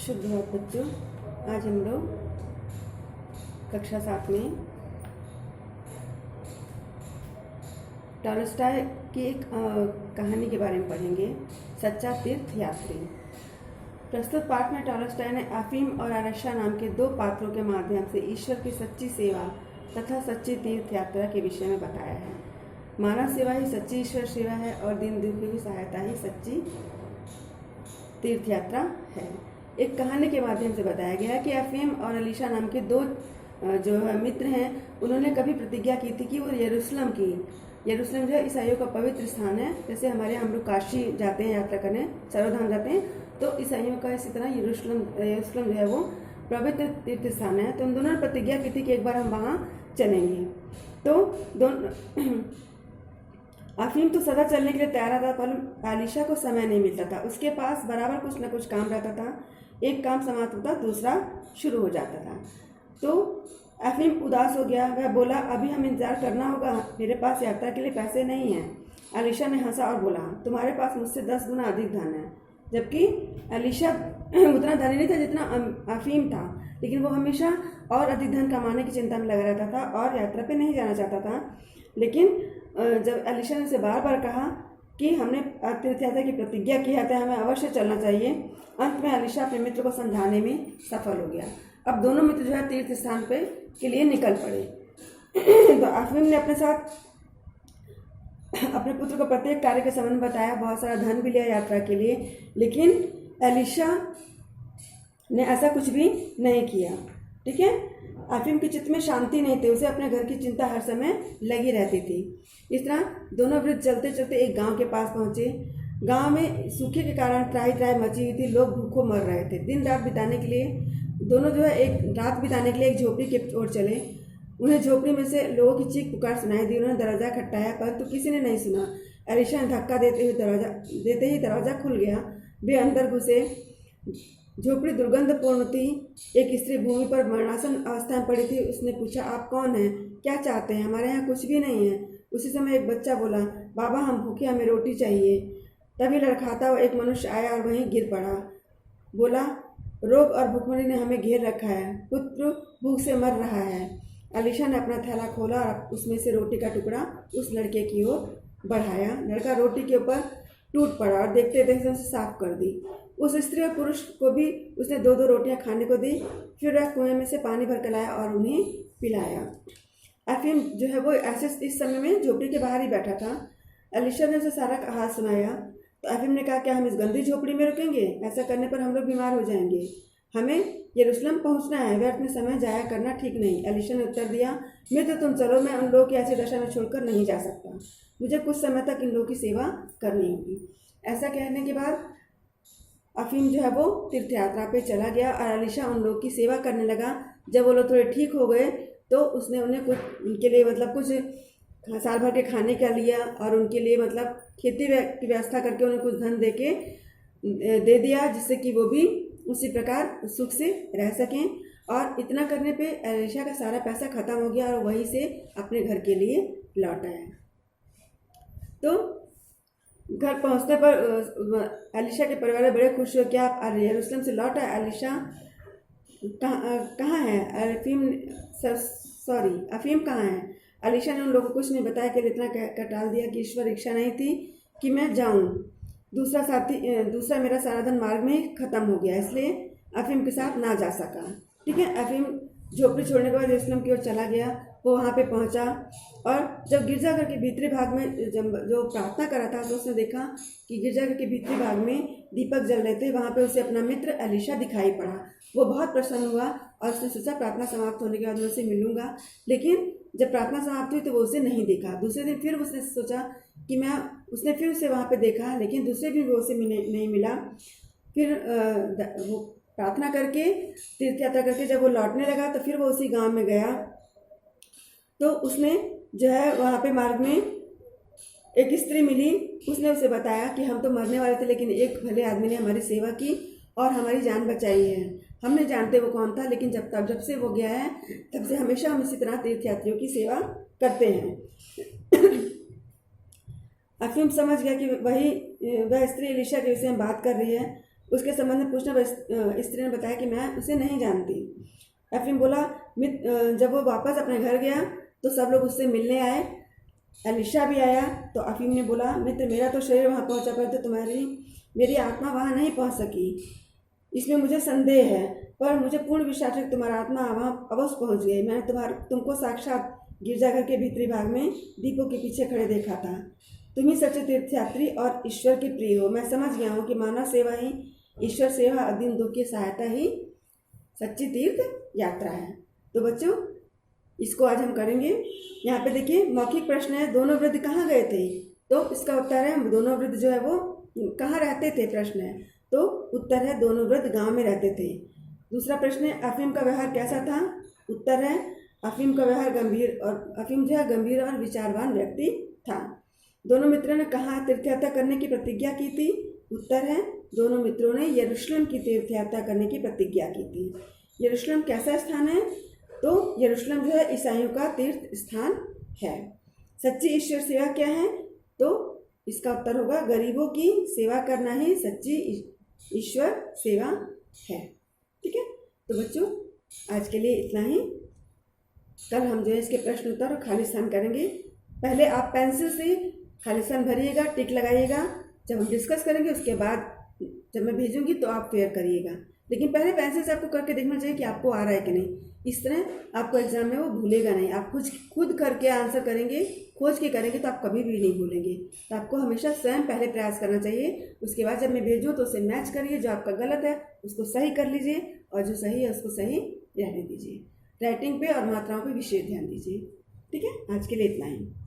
शुभ प्रभात बच्चों। आज हम लोग कक्षा 7 में टॉलस्टॉय की एक कहानी के बारे में पढ़ेंगे, सच्चा तीर्थयात्री। प्रस्तुत पाठ में टॉलस्टॉय ने अफीम और अलीशा नाम के दो पात्रों के माध्यम से ईश्वर की सच्ची सेवा तथा सच्ची तीर्थ यात्रा के विषय में बताया है। मानव सेवा ही सच्ची ईश्वर सेवा है और दीन दुखी की सहायता ही सच्ची तीर्थ यात्रा है। एक कहानी के माध्यम से बताया गया कि अफीम और अलीशा नाम के दो जो मित्र हैं, उन्होंने कभी प्रतिज्ञा की थी कि वो यरूशलेम जो है ईसाइयों का पवित्र स्थान है। जैसे हमारे हम लोग काशी जाते हैं यात्रा करने, सर्वधाम जाते हैं, तो ईसाइयों का इसी तरह यरूशलेम जो है वो पवित्र तीर्थ स्थान है। तो उन दोनों ने प्रतिज्ञा की थी कि एक बार हम वहाँ चलेंगे। तो दोनों अफीम तो सदा चलने के लिए तैयार था, पर अलीशा को समय नहीं मिलता था। उसके पास बराबर कुछ न कुछ काम रहता था। एक काम समाप्त होता, दूसरा शुरू हो जाता था। तो अफीम उदास हो गया। वह बोला, अभी हम इंतजार करना होगा, मेरे पास यात्रा के लिए पैसे नहीं हैं। अलीशा ने हंसा और बोला, तुम्हारे पास मुझसे 10 गुना अधिक धन है। जबकि अलीशा उतना धनी नहीं था जितना अफीम था, लेकिन वो हमेशा और अधिक धन कमाने की चिंता में लगा रहता था और यात्रा पे नहीं जाना चाहता था। लेकिन जब अलीशा ने उसे बार बार कहा कि हमने तीर्थ यात्रा की प्रतिज्ञा की है तो हमें अवश्य चलना चाहिए, अंत में अलीशा अपने मित्र को समझाने में सफल हो गया। अब दोनों मित्र जो है तीर्थ स्थान पे के लिए निकल पड़े। तो अफीम ने अपने साथ अपने पुत्र को प्रत्येक कार्य के संबंध में बताया, बहुत सारा धन भी लिया यात्रा के लिए, लेकिन अलीशा ने ऐसा कुछ भी नहीं किया। ठीक है, अफीम के चित्त में शांति नहीं थी, उसे अपने घर की चिंता हर समय लगी रहती थी। इस तरह दोनों वृद्ध चलते चलते एक गांव के पास पहुंचे। गांव में सूखे के कारण त्राही त्राही मची हुई थी, लोग भूखों मर रहे थे। दिन रात बिताने के लिए दोनों जो है एक रात बिताने के लिए एक झोपड़ी की ओर चले। उन्हें झोपड़ी में से लोगों की चीख पुकार सुनाई दी। उन्होंने दरवाजा खटखटाया, परंतु किसी ने नहीं सुना। अलीशा ने धक्का देते ही दरवाजा खुल गया। वे अंदर घुसे। झोपड़ी दुर्गंधपूर्ण थी। एक स्त्री भूमि पर मरणासन अवस्था में पड़ी थी। उसने पूछा, आप कौन हैं, क्या चाहते हैं? हमारे यहाँ कुछ भी नहीं है। उसी समय एक बच्चा बोला, बाबा हम भूखे, हमें रोटी चाहिए। तभी लड़खड़ाता हुआ एक मनुष्य आया और वहीं गिर पड़ा। बोला, रोग और भूखमरी ने हमें घेर रखा है, पुत्र भूख से मर रहा है। अलीशा ने अपना थैला खोला और उसमें से रोटी का टुकड़ा उस लड़के की ओर बढ़ाया। लड़का रोटी के ऊपर टूट पड़ा और देखते देखते उसे साफ कर दी। उस स्त्री और पुरुष को भी उसने 2-2 रोटियां खाने को दी। फिर वह कुएं में से पानी भर कर लाया और उन्हें पिलाया। अफीम जो है वो ऐसे इस समय में झोपड़ी के बाहर ही बैठा था। अलीशा ने उसे सारा हाल सुनाया। तो अफीम ने कहा, क्या हम इस गंदी झोपड़ी में रुकेंगे? ऐसा करने पर हम लोग बीमार हो जाएंगे। हमें यरूशलेम पहुंचना है, व्यर्थ में समय जाया करना ठीक नहीं। अलीशा ने उत्तर दिया, मित्र तुम चलो, मैं उन लोगों की ऐसी दशा में छोड़कर नहीं जा सकता। मुझे कुछ समय तक इन लोगों की सेवा करनी होगी। ऐसा कहने के बाद अफीम जो है वो तीर्थ यात्रा पे चला गया और अलीशा उन लोगों की सेवा करने लगा। जब वो लोग थोड़े ठीक हो गए तो उसने उन्हें कुछ उनके लिए कुछ साल भर के खाने का लिया और उनके लिए खेती की व्यवस्था करके उन्हें कुछ धन दे दिया, जिससे कि वो भी उसी प्रकार सुख से रह सकें। और इतना करने पे अलीशा का सारा पैसा खत्म हो गया और वहीं से अपने घर के लिए लौट आया। तो घर पहुंचने पर अलीशा के परिवार बड़े खुश हुए कि आप यरूशलेम से लौट आए। अलीशा कहाँ है? अफीम कहाँ है? अलीशा ने उन लोगों को कुछ नहीं बताया कि इतना कर टाल दिया कि ईश्वर इच्छा नहीं थी कि मैं जाऊं। दूसरा मेरा सारा धन मार्ग में खत्म हो गया, इसलिए अफीम के साथ ना जा सका। ठीक है, अफीम झोपड़ी छोड़ने के बाद यरूशलेम की ओर चला गया। वो वहाँ पे पहुँचा और जब गिरजाघर के भीतरी भाग में जो प्रार्थना कर रहा था तो उसने देखा कि गिरजाघर के भीतरी भाग में दीपक जल रहे थे। वहाँ पे उसे अपना मित्र अलीशा दिखाई पड़ा। वो बहुत प्रसन्न हुआ और उसने सोचा प्रार्थना समाप्त होने के बाद मैं उसे मिलूंगा। लेकिन जब प्रार्थना समाप्त हुई तो वो उसे नहीं देखा। दूसरे दिन फिर उसने सोचा कि उसने फिर उसे वहाँ पे देखा, लेकिन दूसरे दिन वो उसे नहीं मिला। फिर वो प्रार्थना करके तीर्थ यात्रा करके जब वो लौटने लगा तो फिर वो उसी गांव में गया। तो उसने जो है वहाँ पे मार्ग में एक स्त्री मिली। उसने उसे बताया कि हम तो मरने वाले थे, लेकिन एक भले आदमी ने हमारी सेवा की और हमारी जान बचाई है। हम नहीं जानते वो कौन था, लेकिन जब से वो गया है तब से हमेशा हम इसी तरह तीर्थयात्रियों की सेवा करते हैं। अफीम समझ गया कि वह स्त्री अलीशा के विषय में बात कर रही है। उसके संबंध में पूछने पर स्त्री ने बताया कि मैं उसे नहीं जानती। अफीम बोला, जब वो वापस अपने घर गया तो सब लोग उससे मिलने आए, एलिशा भी आया। तो अफीम ने बोला, मित्र, मेरा तो शरीर वहाँ पहुँचा परंतु मेरी आत्मा वहाँ नहीं पहुँच सकी। इसमें मुझे संदेह है, पर मुझे पूर्ण विश्वास है कि तुम्हारा आत्मा वहाँ अवश्य पहुँच गई। मैंने तुमको साक्षात गिरजाघर के भीतरी भाग में दीपों के पीछे खड़े देखा था। तुम ही सच्चे तीर्थयात्री और ईश्वर के प्रिय हो। मैं समझ गया हूँ कि मानव सेवा ही ईश्वर सेवा और दीन दुख की सहायता ही सच्ची तीर्थ यात्रा है। तो बच्चों, इसको आज हम करेंगे। यहाँ पे देखिए, मौखिक प्रश्न है, दोनों वृद्ध कहाँ गए थे? तो इसका उत्तर है, दोनों वृद्ध जो है वो कहाँ रहते थे, प्रश्न है। तो उत्तर है, दोनों वृद्ध गांव में रहते थे। दूसरा प्रश्न है, अफीम का व्यवहार कैसा था? उत्तर है, अफीम का व्यवहार अफीम जो है गंभीर और विचारवान व्यक्ति था। दोनों मित्रों ने कहाँ तीर्थयात्रा करने की प्रतिज्ञा की थी? उत्तर है, दोनों मित्रों ने यरूशलेम की तीर्थयात्रा करने की प्रतिज्ञा की थी। यरूशलेम कैसा स्थान है? तो यरूशलेम जो है ईसाइयों का तीर्थ स्थान है। सच्ची ईश्वर सेवा क्या है? तो इसका उत्तर होगा, गरीबों की सेवा करना ही सच्ची ईश्वर सेवा है। ठीक है, तो बच्चों आज के लिए इतना ही। कल हम जो है इसके प्रश्न उत्तर और खाली स्थान करेंगे। पहले आप पेंसिल से खाली स्थान भरिएगा, टिक लगाइएगा। जब हम डिस्कस करेंगे उसके बाद जब मैं भेजूंगी तो आप क्लियर करिएगा, लेकिन पहले पेंसिल से आपको करके देखना चाहिए कि आपको आ रहा है कि नहीं। इस तरह आपको एग्जाम में वो भूलेगा नहीं। आप खुद करके आंसर करेंगे, खोज के करेंगे तो आप कभी भी नहीं भूलेंगे। तो आपको हमेशा स्वयं पहले प्रयास करना चाहिए। उसके बाद जब मैं भेजूँ तो उसे मैच करिए, जो आपका गलत है उसको सही कर लीजिए और जो सही है उसको सही रहने दीजिए। राइटिंग पे और मात्राओं पे विशेष ध्यान दीजिए। ठीक है, आज के लिए इतना ही।